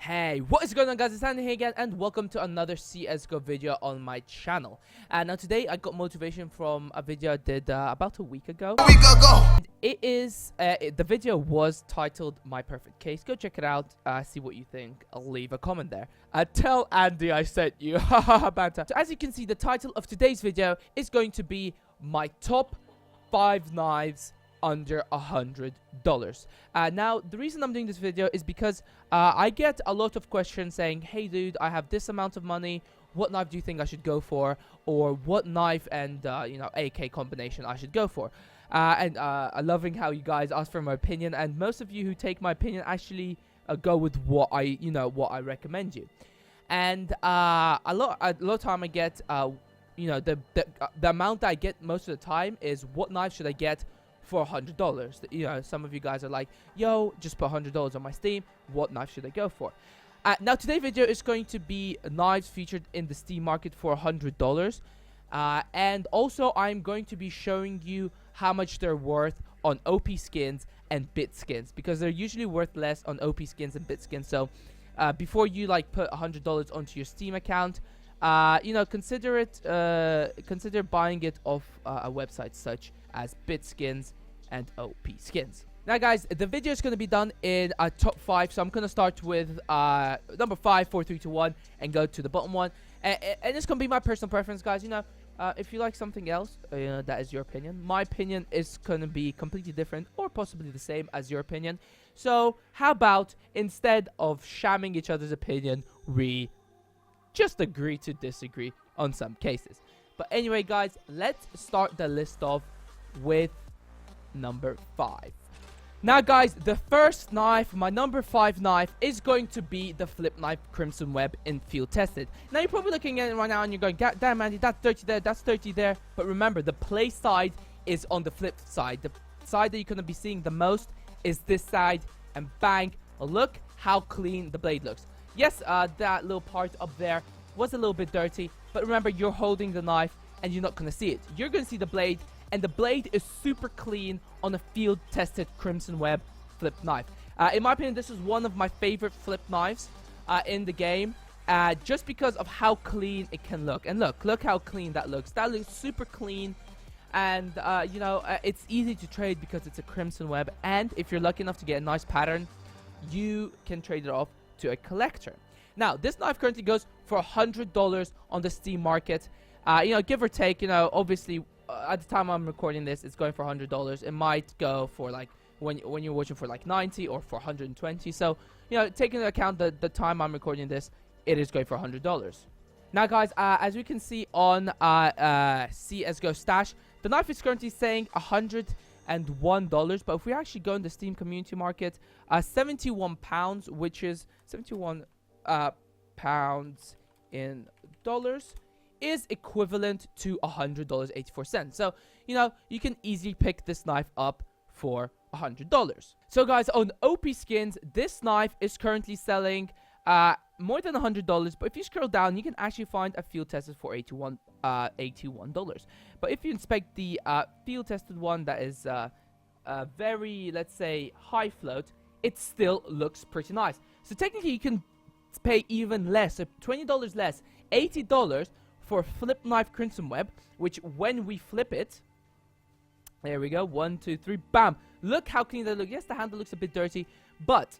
Hey, what is going on, guys? It's Andy here again, and welcome to another CSGO video on my channel. And now today I got motivation from a video I did about a week ago. And it is the video was titled "My Perfect Case." Go check it out. See what you think. I'll leave a comment there. Tell Andy I sent you. Banter. So as you can see, the title of today's video is going to be my top 5 knives under $100. Now the reason I'm doing this video is because I get a lot of questions saying, hey dude, I have this amount of money, what knife do you think I should go for, or what knife and AK combination I should go for. And I'm loving how you guys ask for my opinion, and most of you who take my opinion actually go with what I recommend you. And a lot of time I get the amount that I get most of the time is, what knife should I get for $100. Some of you guys are like, yo, just put $100 on my Steam, what knife should I go for? Now today's video is going to be knives featured in the Steam market for $100, and also I'm going to be showing you how much they're worth on OP skins and bit skins, because they're usually worth less on OP skins and bit skins. So before you put $100 onto your Steam account, consider buying it off a website such as BitSkins and OP Skins. Now guys, the video is going to be done in a top 5, so I'm going to start with number 5, 4, 3, 2, 1, and go to the bottom one. And it's going to be my personal preference, guys. If you like something else, that is your opinion. My opinion is going to be completely different, or possibly the same as your opinion. So how about, instead of shamming each other's opinion, we just agree to disagree on some cases. But anyway, guys, let's start the list off with number 5. Now guys, the first knife, my number 5 knife, is going to be the flip knife Crimson Web in Field Tested. Now you're probably looking at it right now and you're going, damn Andy, that's 30 there, that's 30 there. But remember, the play side is on the flip side. The side that you're going to be seeing the most is this side, and bang, look how clean the blade looks. Yes, that little part up there was a little bit dirty, but remember, you're holding the knife and you're not going to see it. You're going to see the blade, and the blade is super clean on a field-tested Crimson Web flip knife. In my opinion, this is one of my favorite flip knives in the game, just because of how clean it can look. And look how clean that looks. That looks super clean, and it's easy to trade because it's a Crimson Web, and if you're lucky enough to get a nice pattern, you can trade it off to a collector. Now, this knife currently goes for $100 on the Steam market. Give or take, obviously, at the time I'm recording this, it's going for $100. It might go for when you're watching for 90 or for 120. So, taking into account the time I'm recording this, it is going for $100. Now, guys, as we can see on CSGO Stash, the knife is currently saying $101. But if we actually go in the Steam community market, 71 pounds, which is 71 pounds in dollars, is equivalent to $100.84. So, you can easily pick this knife up for $100. So, guys, on OP Skins, this knife is currently selling more than $100. But if you scroll down, you can actually find a field tested for $81. But if you inspect the field tested one that is very, let's say, high float, it still looks pretty nice. So technically, you can pay even less, so $20 less, $80 for flip knife Crimson Web, which when we flip it, there we go, 1, 2, 3, bam, look how clean that looks. Yes, the handle looks a bit dirty, but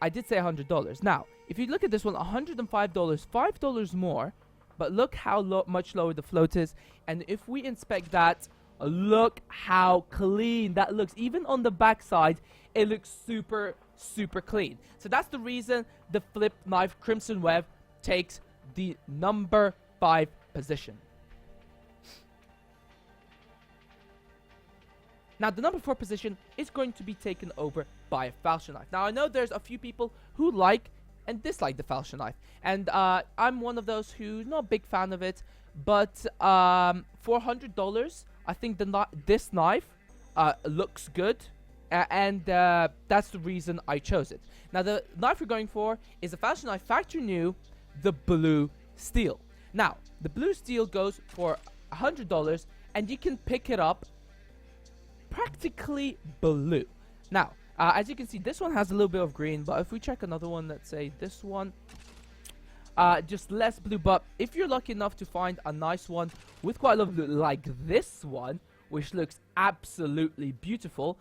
I did say $100. Now, if you look at this one, $105, $5 more, but look how much lower the float is. And if we inspect that, look how clean that looks. Even on the back side, it looks super, super clean. So that's the reason the flip knife Crimson Web takes the number 5 position. Now, the number 4 position is going to be taken over by a Falchion knife. Now, I know there's a few people who like and dislike the Falchion knife, and I'm one of those who's not a big fan of it. But for $100, I think this knife looks good, and that's the reason I chose it. Now, the knife we're going for is a Falchion knife factory new, the Blue Steel. Now, the Blue Steel goes for $100, and you can pick it up practically blue. Now, As you can see, this one has a little bit of green, but if we check another one, let's say this one, just less blue. But if you're lucky enough to find a nice one with quite a lot of blue, like this one, which looks absolutely beautiful,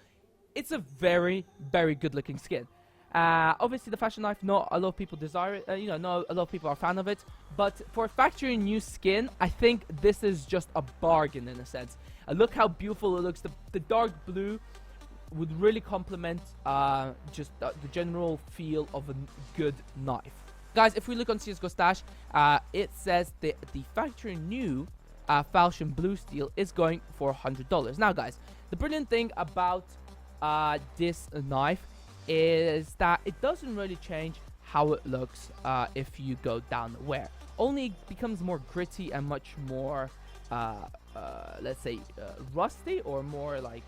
it's a very, very good looking skin. Obviously the fashion knife, not a lot of people desire it, you know, not a lot of people are a fan of it, but for a factory new skin, I think this is just a bargain in a sense. Look how beautiful it looks. The dark blue would really complement just the general feel of a good knife. Guys, if we look on CSGO Stash, it says the factory new Falchion Blue Steel is going for $100. Now guys, the brilliant thing about this knife is that it doesn't really change how it looks if you go down the wear. Only it becomes more gritty and much more let's say rusty, or more like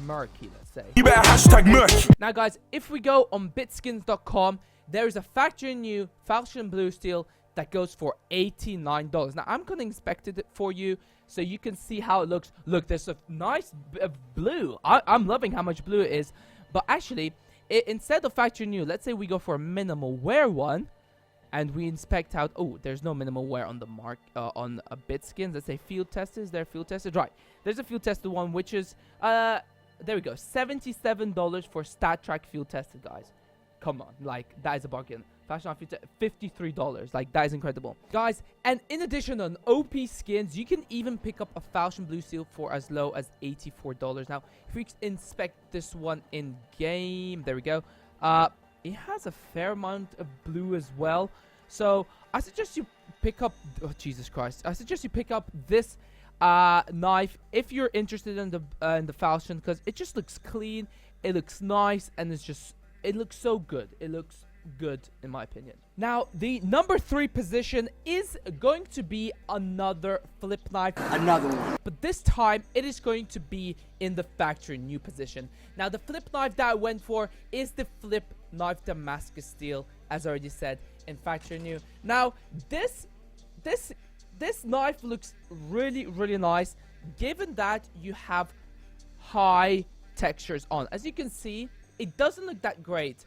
murky, let's say. You better hashtag murky. Now guys, if we go on bitskins.com, there is a factory new Falchion Blue Steel that goes for $89. Now I'm gonna inspect it for you so you can see how it looks. Look, there's a nice bit of blue. I'm loving how much blue it is. But actually, instead of factory new, let's say we go for a minimal wear one, and we inspect out. Oh, there's no minimal wear on the mark on a Bitskins. Let's say field tested. Is there field tested? Right. There's a field tested one, which is there we go, $77 for StatTrak field tested, guys. Come on, like that is a bargain. Fashion field $53, like that is incredible, guys. And in addition, on OP skins, you can even pick up a Falchion Blue Steel for as low as $84. Now, if we inspect this one in game, there we go. It has a fair amount of blue as well. So I suggest you pick up. Oh Jesus Christ! I suggest you pick up this knife if you're interested in the Falchion, because it just looks clean, it looks nice, and it looks so good. It looks good in my opinion. Now the number 3 position is going to be another flip knife, another one, but this time it is going to be in the factory new position. Now the flip knife that I went for is the flip knife Damascus Steel, as I already said, in factory new. Now this knife looks really, really nice, given that you have high textures on. As you can see, it doesn't look that great,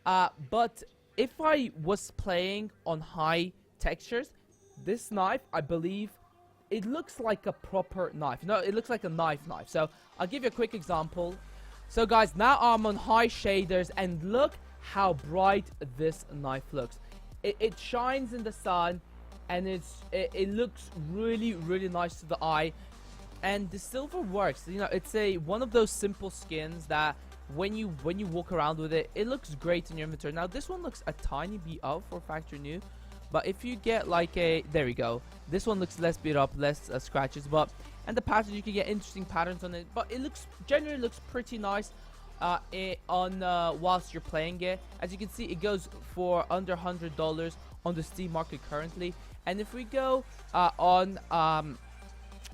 but if I was playing on high textures, this knife, I believe, it looks like a proper knife. No, it looks like a knife. So I'll give you a quick example. So guys, now I'm on high shaders, and look how bright this knife looks. It shines in the sun, and it looks really, really nice to the eye. And the silver works. You know, it's one of those simple skins that when you walk around with it, it looks great in your inventory. Now this one looks a tiny beat up for factory new, but if you get like there we go, this one looks less beat up, less scratches, and the pattern, you can get interesting patterns on it, but it generally looks pretty nice whilst you're playing it. As you can see, it goes for under $100 on the Steam market currently. And if we go on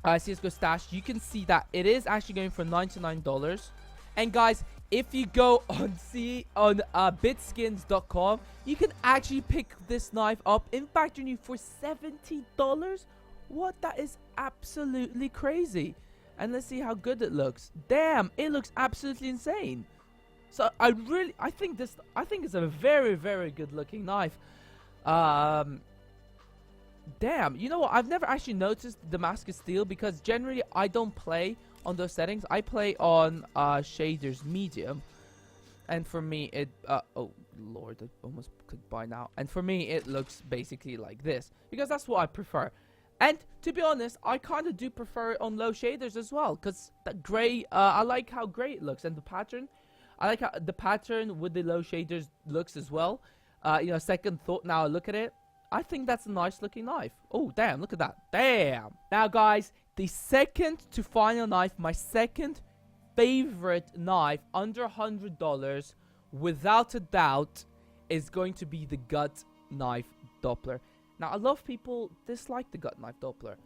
CSGO Stash, you can see that it is actually going for $99. And guys, if you go on bitskins.com, you can actually pick this knife up in factory new for $70. What? That is absolutely crazy. And let's see how good it looks. Damn, it looks absolutely insane. So I think it's a very, very good looking knife. Damn, you know what? I've never actually noticed Damascus Steel, because generally I don't play on those settings. I play on shaders medium, and for me it oh lord, I almost clicked buy now. And for me it looks basically like this, because that's what I prefer. And to be honest, I kind of do prefer it on low shaders as well, because the gray, I like how gray it looks, and the pattern, I like how the pattern with the low shaders looks as well. You know, second thought, now I look at it, I think that's a nice looking knife. Oh damn, look at that. Damn. Now guys, the second to final knife, my second favorite knife under $100 without a doubt, is going to be the Gut Knife Doppler. Now a lot of people dislike the Gut Knife Doppler,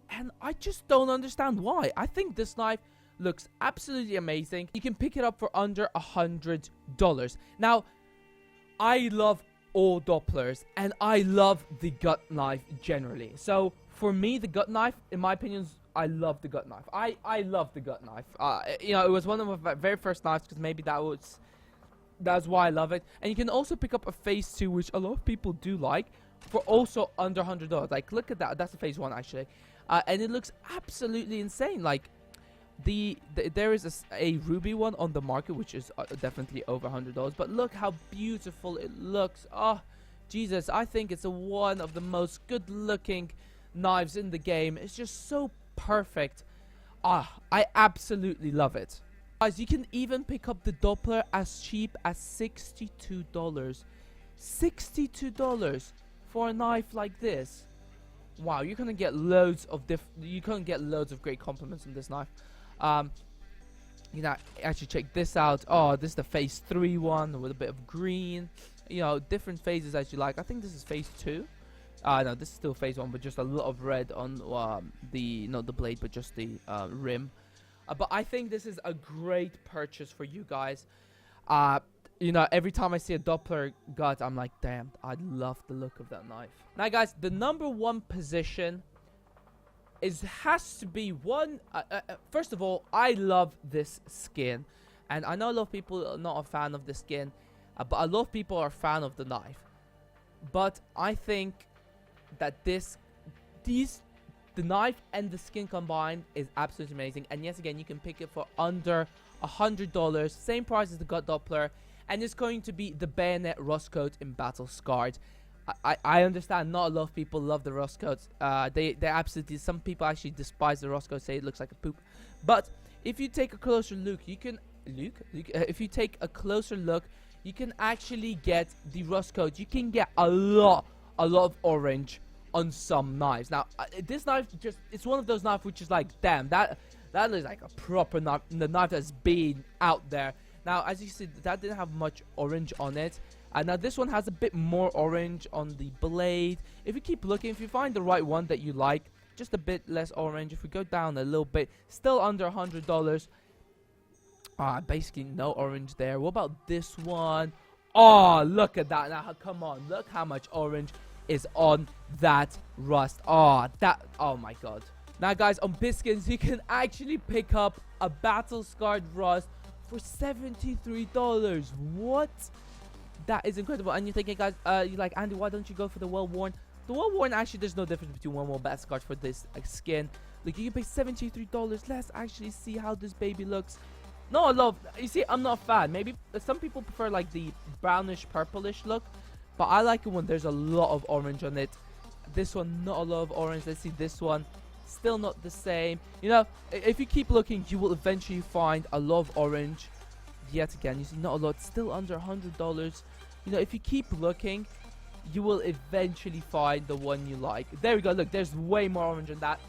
and I just don't understand why. I think this knife looks absolutely amazing. You can pick it up for under $100. Now I love all Dopplers, and I love the Gut Knife generally. So for me, the Gut Knife, in my opinion, is I love the gut knife. I love the gut knife. You know, it was one of my very first knives because maybe that's why I love it. And you can also pick up a phase 2, which a lot of people do like, for also under $100. Like, look at that. That's the phase 1 actually, and it looks absolutely insane. Like, there is a ruby one on the market, which is definitely over $100. But look how beautiful it looks. Oh, Jesus! I think it's one of the most good-looking knives in the game. It's just so perfect. I absolutely love it. Guys, you can even pick up the Doppler as cheap as $62. $62 for a knife like this. Wow, you're gonna get loads of great compliments on this knife. You know, actually check this out. Oh, this is the phase 3 one with a bit of green. You know, different phases as you like. I think this is phase 2. No, this is still phase 1, but just a lot of red on not the blade, but just the rim. But I think this is a great purchase for you guys. You know, every time I see a Doppler gut, I'm like, damn, I love the look of that knife. Now, guys, the number 1 position has to be one. First of all, I love this skin, and I know a lot of people are not a fan of the skin, but a lot of people are a fan of the knife. But I think that the knife and the skin combined is absolutely amazing. And yes, again, you can pick it for under $100, same price as the gut Doppler, and it's going to be the bayonet rust coat in battle scarred. I understand not a lot of people love the rust coats. They absolutely, some people actually despise the rust coat, say it looks like a poop. But if you take a closer look, if you take a closer look, you can actually get the rust coat. You can get a lot of orange on some knives. Now, this knife it's one of those knives which is like, damn, that looks like a proper knife, the knife that's been out there. Now, as you see, that didn't have much orange on it. Now this one has a bit more orange on the blade. If you keep looking, if you find the right one that you like, just a bit less orange. If we go down a little bit, still under $100. Basically no orange there. What about this one? Oh, look at that. Now, come on. Look how much orange is on that rust. Oh, my God. Now, guys, on Biskins, you can actually pick up a battle-scarred rust for $73. What? That is incredible. And you're thinking, guys, you're like, Andy, why don't you go for the well-worn? The well-worn, actually, there's no difference between well-worn battle-scarred for this skin. Like, you can pay $73. Let's actually see how this baby looks. No, I love. You see, I'm not a fan. Maybe some people prefer like the brownish, purplish look, but I like it when there's a lot of orange on it. This one, not a lot of orange. Let's see this one. Still not the same. You know, if you keep looking, you will eventually find a lot of orange. Yet again, you see, not a lot. Still under $100. You know, if you keep looking, you will eventually find the one you like. There we go. Look, there's way more orange in that.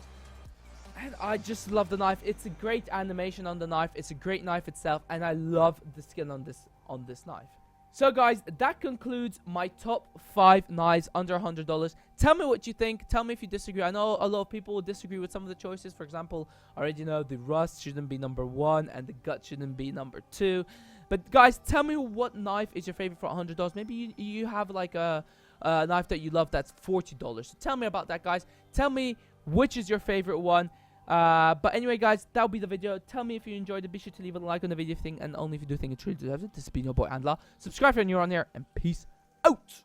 And I just love the knife. It's a great animation on the knife. It's a great knife itself, and I love the skin on this knife. So, guys, that concludes my top 5 knives under $100. Tell me what you think. Tell me if you disagree. I know a lot of people will disagree with some of the choices. For example, I already know the rust shouldn't be number 1, and the gut shouldn't be number 2. But, guys, tell me what knife is your favorite for $100. Maybe you have like a knife that you love that's $40. So tell me about that, guys. Tell me which is your favorite one. But anyway, guys, that'll be the video. Tell me if you enjoyed it. Be sure to leave a like on the video thing, and only if you do think it truly deserves it. This has been your boy Andla. Subscribe if you're new on here, and peace out.